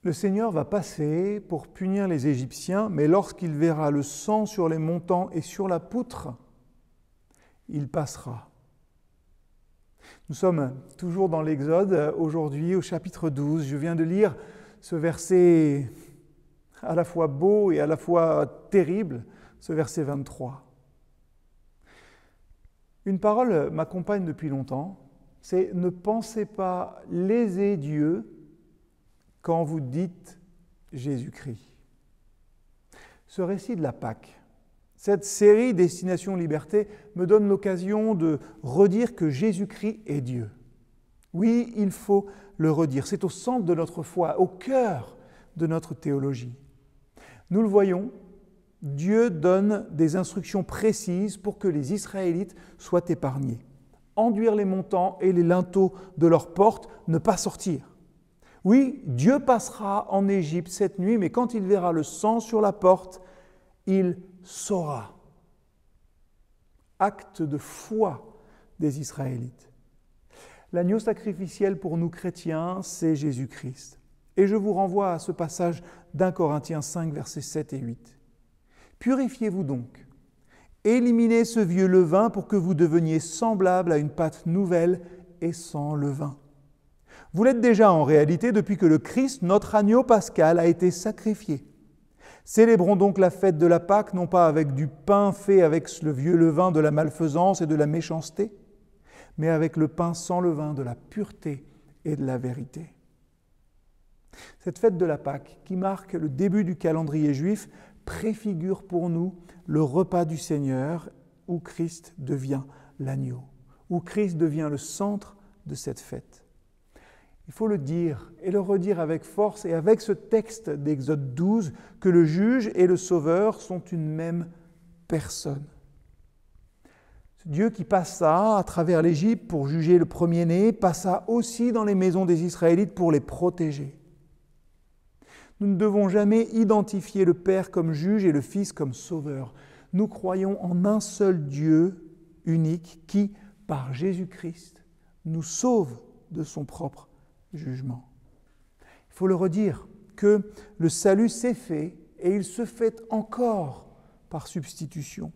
Le Seigneur va passer pour punir les Égyptiens, mais lorsqu'il verra le sang sur les montants et sur la poutre, il passera. Nous sommes toujours dans l'Exode, aujourd'hui au chapitre 12. Je viens de lire ce verset à la fois beau et à la fois terrible, ce verset 23. Une parole m'accompagne depuis longtemps, c'est « Ne pensez pas léser Dieu quand vous dites Jésus-Christ ». Ce récit de la Pâque, cette série Destination Liberté me donne l'occasion de redire que Jésus-Christ est Dieu. Oui, il faut le redire, c'est au centre de notre foi, au cœur de notre théologie. Nous le voyons, Dieu donne des instructions précises pour que les Israélites soient épargnés. Enduire les montants et les linteaux de leurs portes, ne pas sortir. Oui, Dieu passera en Égypte cette nuit, mais quand il verra le sang sur la porte, il saura. Acte de foi des Israélites. L'agneau sacrificiel pour nous chrétiens, c'est Jésus-Christ. Et je vous renvoie à ce passage d'1 Corinthiens 5, versets 7 et 8. « Purifiez-vous donc, éliminez ce vieux levain pour que vous deveniez semblables à une pâte nouvelle et sans levain. Vous l'êtes déjà en réalité depuis que le Christ, notre agneau pascal, a été sacrifié. Célébrons donc la fête de la Pâque, non pas avec du pain fait avec le vieux levain de la malfaisance et de la méchanceté, mais avec le pain sans levain de la pureté et de la vérité. » Cette fête de la Pâque, qui marque le début du calendrier juif, préfigure pour nous le repas du Seigneur où Christ devient l'agneau, où Christ devient le centre de cette fête. Il faut le dire et le redire avec force et avec ce texte d'Exode 12 que le juge et le sauveur sont une même personne. Ce Dieu qui passa à travers l'Égypte pour juger le premier-né, passa aussi dans les maisons des Israélites pour les protéger. Nous ne devons jamais identifier le Père comme juge et le Fils comme sauveur. Nous croyons en un seul Dieu unique qui, par Jésus-Christ, nous sauve de son propre jugement. Il faut le redire que le salut s'est fait et il se fait encore par substitution.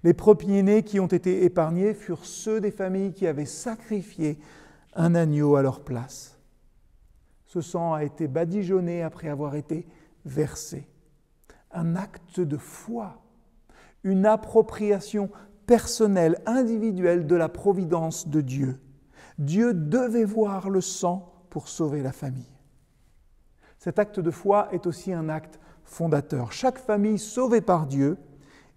Les premiers-nés qui ont été épargnés furent ceux des familles qui avaient sacrifié un agneau à leur place. Ce sang a été badigeonné après avoir été versé. Un acte de foi, une appropriation personnelle, individuelle de la providence de Dieu. Dieu devait voir le sang pour sauver la famille. Cet acte de foi est aussi un acte fondateur. Chaque famille sauvée par Dieu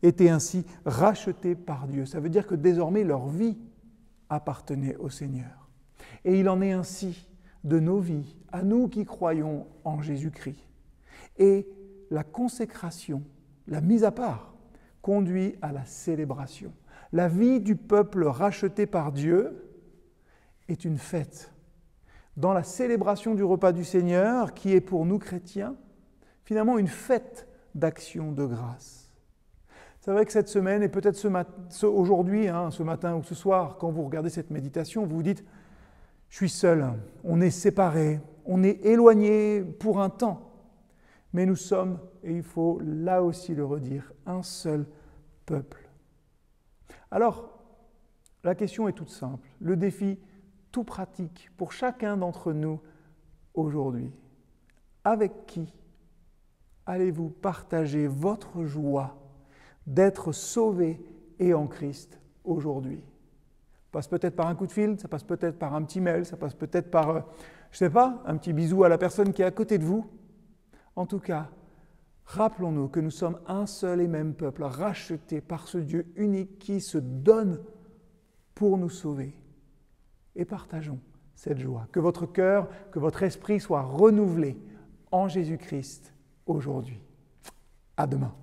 était ainsi rachetée par Dieu. Ça veut dire que désormais leur vie appartenait au Seigneur. Et il en est ainsi de nos vies, à nous qui croyons en Jésus-Christ. Et la consécration, la mise à part, conduit à la célébration. La vie du peuple racheté par Dieu est une fête. Dans la célébration du repas du Seigneur, qui est pour nous chrétiens, finalement une fête d'action de grâce. C'est vrai que cette semaine, et peut-être aujourd'hui, ce matin ou ce soir, quand vous regardez cette méditation, vous vous dites « Je suis seul, on est séparés, on est éloignés pour un temps. » Mais nous sommes, et il faut là aussi le redire, un seul peuple. Alors, la question est toute simple, le défi tout pratique pour chacun d'entre nous aujourd'hui. Avec qui allez-vous partager votre joie d'être sauvé et en Christ aujourd'hui? Ça passe peut-être par un coup de fil, ça passe peut-être par un petit mail, ça passe peut-être par, un petit bisou à la personne qui est à côté de vous. En tout cas, rappelons-nous que nous sommes un seul et même peuple, racheté par ce Dieu unique qui se donne pour nous sauver. Et partageons cette joie. Que votre cœur, que votre esprit soit renouvelé en Jésus-Christ aujourd'hui. À demain.